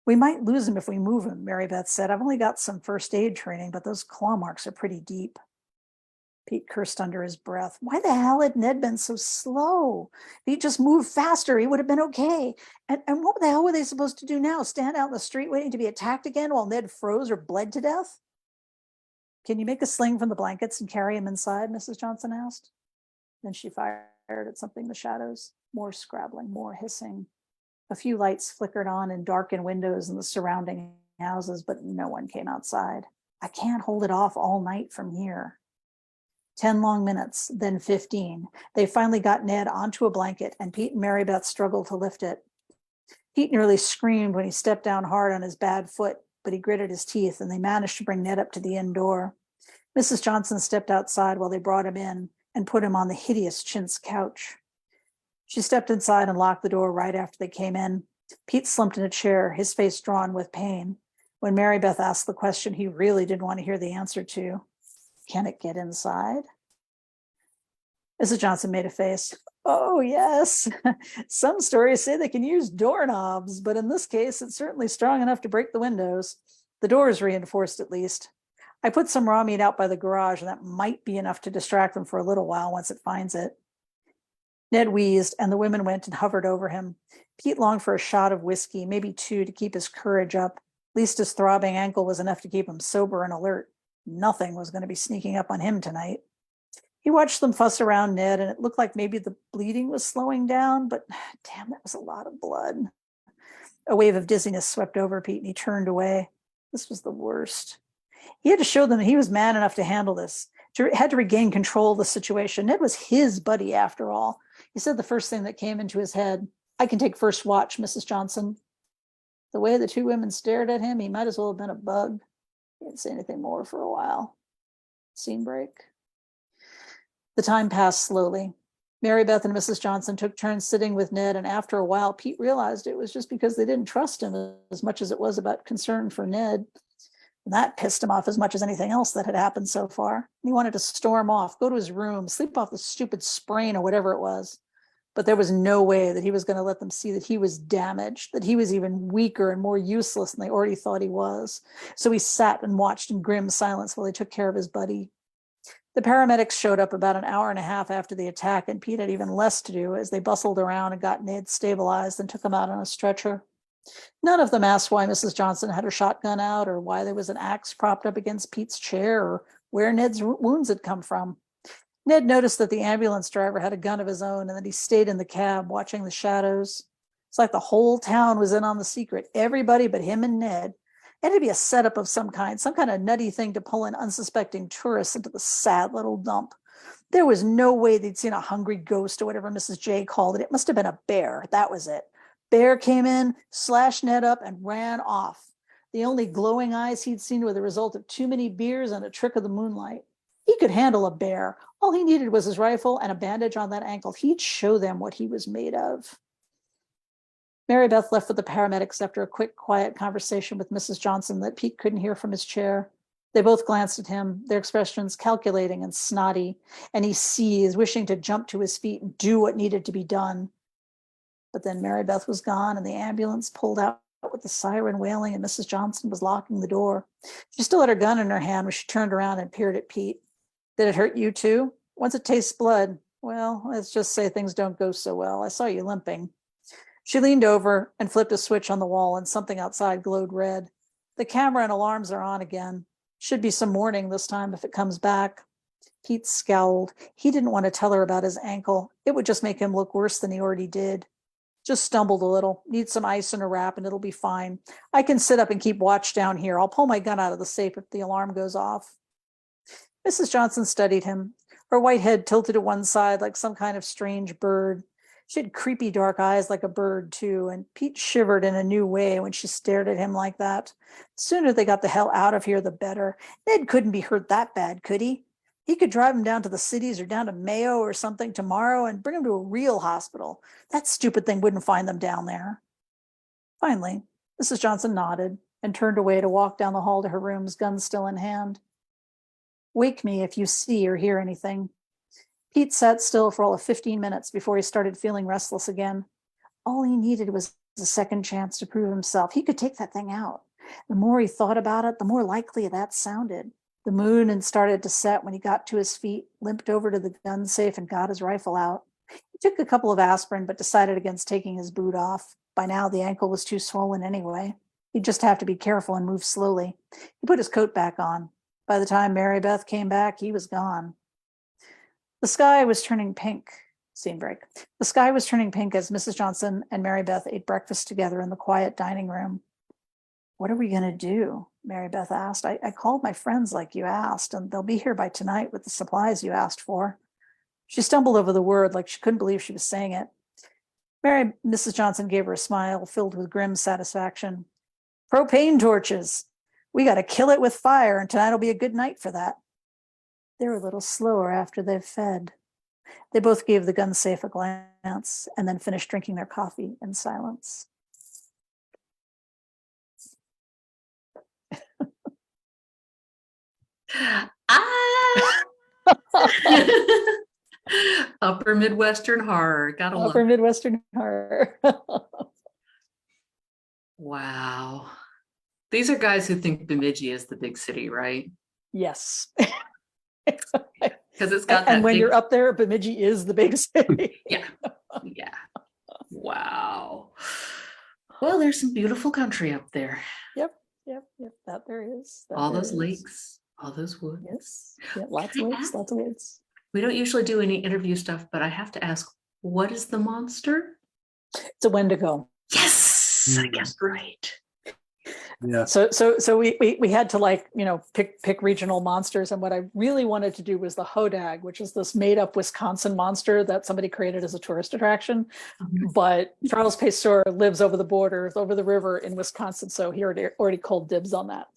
"We might lose him if we move him," Mary Beth said. "I've only got some first aid training, but those claw marks are pretty deep." Pete cursed under his breath. Why the hell had Ned been so slow? If he'd just moved faster, he would have been okay. And what the hell were they supposed to do now? Stand out in the street waiting to be attacked again while Ned froze or bled to death? "Can you make a sling from the blankets and carry him inside?" Mrs. Johnson asked. Then she fired at something in the shadows. More scrabbling, more hissing. A few lights flickered on in darkened windows in the surrounding houses, but no one came outside. "I can't hold it off all night from here." 10 long minutes, then 15. They finally got Ned onto a blanket, and Pete and Mary Beth struggled to lift it. Pete nearly screamed when he stepped down hard on his bad foot, but he gritted his teeth, and they managed to bring Ned up to the inn door. Mrs. Johnson stepped outside while they brought him in and put him on the hideous chintz couch. She stepped inside and locked the door right after they came in. Pete slumped in a chair, his face drawn with pain. When Mary Beth asked the question he really didn't want to hear the answer to, "Can it get inside?" Mrs. Johnson made a face. "Oh, yes. Some stories say they can use doorknobs, but in this case, it's certainly strong enough to break the windows. The door is reinforced, at least. I put some raw meat out by the garage, and that might be enough to distract them for a little while once it finds it." Ned wheezed, and the women went and hovered over him. Pete longed for a shot of whiskey, maybe two, to keep his courage up. At least his throbbing ankle was enough to keep him sober and alert. Nothing was going to be sneaking up on him tonight. He watched them fuss around Ned, and it looked like maybe the bleeding was slowing down, but damn, that was a lot of blood. A wave of dizziness swept over Pete, and he turned away. This was the worst. He had to show them that he was man enough to handle this. Had to regain control of the situation. Ned was his buddy, after all. He said the first thing that came into his head, "I can take first watch, Mrs. Johnson." The way the two women stared at him, he might as well have been a bug. He didn't say anything more for a while. Scene break. The time passed slowly. Mary Beth and Mrs. Johnson took turns sitting with Ned, and after a while, Pete realized it was just because they didn't trust him as much as it was about concern for Ned. And that pissed him off as much as anything else that had happened so far. He wanted to storm off, go to his room, sleep off the stupid sprain or whatever it was. But there was no way that he was going to let them see that he was damaged, that he was even weaker and more useless than they already thought he was. So he sat and watched in grim silence while they took care of his buddy. The paramedics showed up about an hour and a half after the attack, and Pete had even less to do as they bustled around and got Ned stabilized and took him out on a stretcher. None of them asked why Mrs. Johnson had her shotgun out or why there was an axe propped up against Pete's chair or where Ned's wounds had come from. Ned noticed that the ambulance driver had a gun of his own and that he stayed in the cab watching the shadows. It's like the whole town was in on the secret, everybody but him and Ned. It had to be a setup of some kind of nutty thing to pull in unsuspecting tourists into the sad little dump. There was no way they'd seen a hungry ghost or whatever Mrs. J called it. It must have been a bear. That was it. Bear came in, slashed Ned up, and ran off. The only glowing eyes he'd seen were the result of too many beers and a trick of the moonlight. He could handle a bear. All he needed was his rifle and a bandage on that ankle. He'd show them what he was made of. Mary Beth left with the paramedics after a quick, quiet conversation with Mrs. Johnson that Pete couldn't hear from his chair. They both glanced at him, their expressions calculating and snotty, and he seethed, wishing to jump to his feet and do what needed to be done. But then Mary Beth was gone, and the ambulance pulled out with the siren wailing, and Mrs. Johnson was locking the door. She still had her gun in her hand when she turned around and peered at Pete. Did it hurt you too? Once it tastes blood, well, let's just say things don't go so well. I saw you limping. She leaned over and flipped a switch on the wall, and something outside glowed red. The camera and alarms are on again. Should be some warning this time if it comes back. Pete scowled. He didn't want to tell her about his ankle. It would just make him look worse than he already did. Just stumbled a little. Need some ice and a wrap and it'll be fine. I can sit up and keep watch down here. I'll pull my gun out of the safe if the alarm goes off. Mrs. Johnson studied him, her white head tilted to one side like some kind of strange bird. She had creepy dark eyes like a bird too, and Pete shivered in a new way when she stared at him like that. The sooner they got the hell out of here, the better. Ned couldn't be hurt that bad, could he? He could drive him down to the cities or down to Mayo or something tomorrow and bring him to a real hospital. That stupid thing wouldn't find them down there. Finally, Mrs. Johnson nodded and turned away to walk down the hall to her rooms, gun still in hand. Wake me if you see or hear anything. Pete sat still for all of 15 minutes before he started feeling restless again. All he needed was a second chance to prove himself. He could take that thing out. The more he thought about it, the more likely that sounded. The moon had started to set when he got to his feet, limped over to the gun safe, and got his rifle out. He took a couple of aspirin, but decided against taking his boot off. By now, the ankle was too swollen anyway. He'd just have to be careful and move slowly. He put his coat back on. By the time Mary Beth came back, he was gone. The sky was turning pink. Scene break. The sky was turning pink as Mrs. Johnson and Mary Beth ate breakfast together in the quiet dining room. What are we going to do? Mary Beth asked. I called my friends like you asked, and they'll be here by tonight with the supplies you asked for. She stumbled over the word like she couldn't believe she was saying it. Mrs. Johnson gave her a smile filled with grim satisfaction. Propane torches. We got to kill it with fire, and tonight'll be a good night for that. They're a little slower after they've fed. They both gave the gun safe a glance and then finished drinking their coffee in silence. Ah! Upper Midwestern horror. Gotta love Upper it. Midwestern horror. Wow. These are guys who think Bemidji is the big city, right? Yes. Because it's got And that when big... you're up there, Bemidji is the big city. Yeah. Yeah. Wow. Well, there's some beautiful country up there. Yep. That there is. All those lakes, all those woods. Yes. Yeah, lots of Can I lakes, ask- lots of woods. We don't usually do any interview stuff, but I have to ask, what is the monster? It's a Wendigo. Yes, I guessed right. Yeah. So we had to pick regional monsters, and what I really wanted to do was the Hodag, which is this made up Wisconsin monster that somebody created as a tourist attraction. Mhm. But Charles Pessoa lives over the border, over the river in Wisconsin, so he already called dibs on that.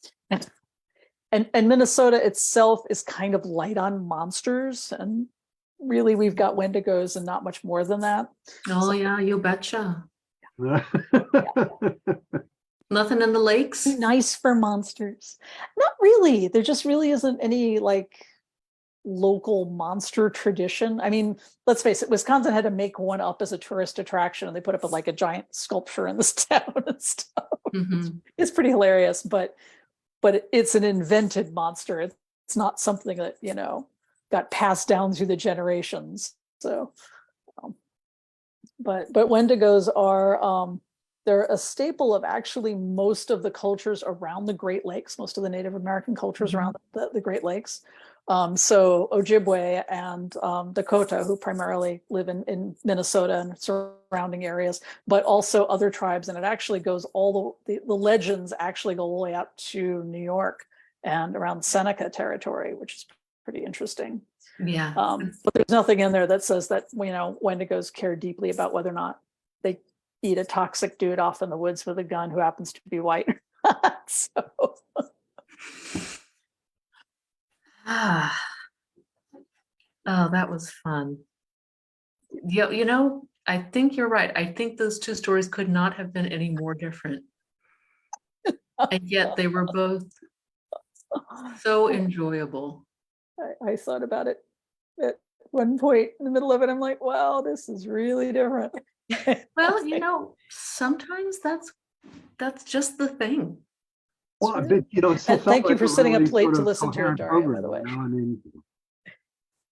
And Minnesota itself is kind of light on monsters, and really we've got Wendigos and not much more than that. Oh yeah, you betcha. Nothing in the lakes? Nice for monsters. Not really. There just really isn't any local monster tradition. I mean, let's face it, Wisconsin had to make one up as a tourist attraction, and they put up a giant sculpture in this town and stuff. Mhm. It's pretty hilarious, but it's an invented monster. It's not something that, got passed down through the generations. So, but Wendigos are, they're a staple of actually most of the cultures around the Great Lakes, most of the Native American cultures around the Great Lakes. So Ojibwe and Dakota, who primarily live in Minnesota and surrounding areas, but also other tribes. And it actually goes the legends actually go all the way out to New York and around Seneca territory, which is pretty interesting. Yeah. But there's nothing in there that says that, you know, Wendigos care deeply about whether or not they eat a toxic dude off in the woods with a gun who happens to be white. So. Ah. Oh, that was fun. Yeah, you know, I think you're right. I think those two stories could not have been any more different. And yet they were both so enjoyable. I thought about it at one point in the middle of it. I'm like, wow, this is really different. Well, you know, sometimes that's just the thing. Well, but, you know, it still And felt thank you like for a sitting up really late sort to of listen to it, coherent Daria, by program, the way. you know, I mean,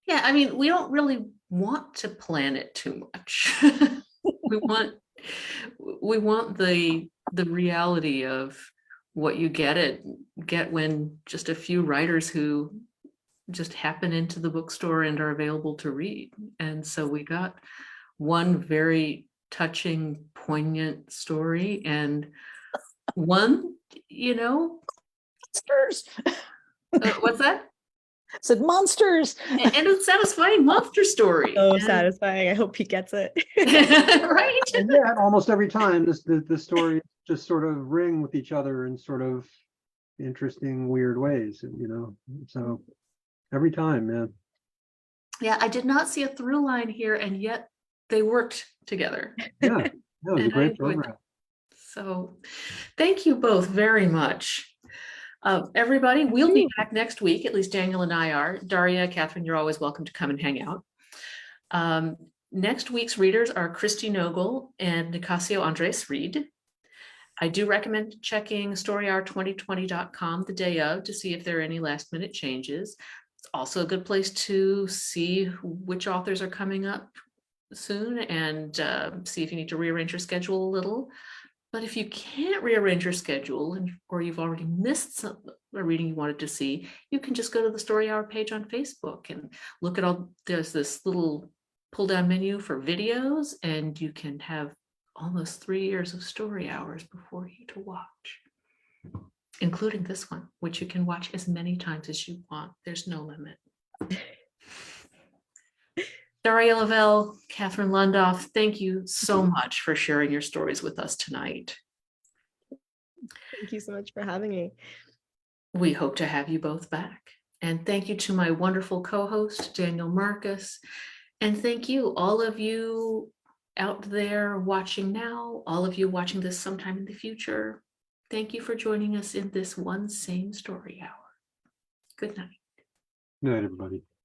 Yeah, I mean, we don't really want to plan it too much. We want the reality of what you get when just a few writers who just happen into the bookstore and are available to read. And so we got one very touching, poignant story and one, you know, Monsters. what's that? Said monsters. And a satisfying monster story. So And- satisfying. I hope he gets it. right? and yet almost every time the stories just sort of ring with each other in sort of interesting, weird ways, you know, so every time, man. Yeah, I did not see a through line here, and yet they worked together. Yeah, that was a And I great enjoyed program. that. So thank you both very much. Everybody, we'll be back next week, at least Daniel and I are. Daria, Catherine, you're always welcome to come and hang out. Next week's readers are Christy Nogle and Nicasio Andres Reed. I do recommend checking storyhour2020.com the day of to see if there are any last minute changes. It's also a good place to see which authors are coming up soon and see if you need to rearrange your schedule a little. But if you can't rearrange your schedule or you've already missed a reading you wanted to see, you can just go to the Story Hour page on Facebook and look at there's this little pull down menu for videos, and you can have almost 3 years of story hours before you to watch, including this one, which you can watch as many times as you want. There's no limit. Daria Lavelle, Catherine Lundoff, thank you so much for sharing your stories with us tonight. Thank you so much for having me. We hope to have you both back. And thank you to my wonderful co-host, Daniel Marcus. And thank you, all of you out there watching now, all of you watching this sometime in the future. Thank you for joining us in this one same story hour. Good night. Good night, everybody.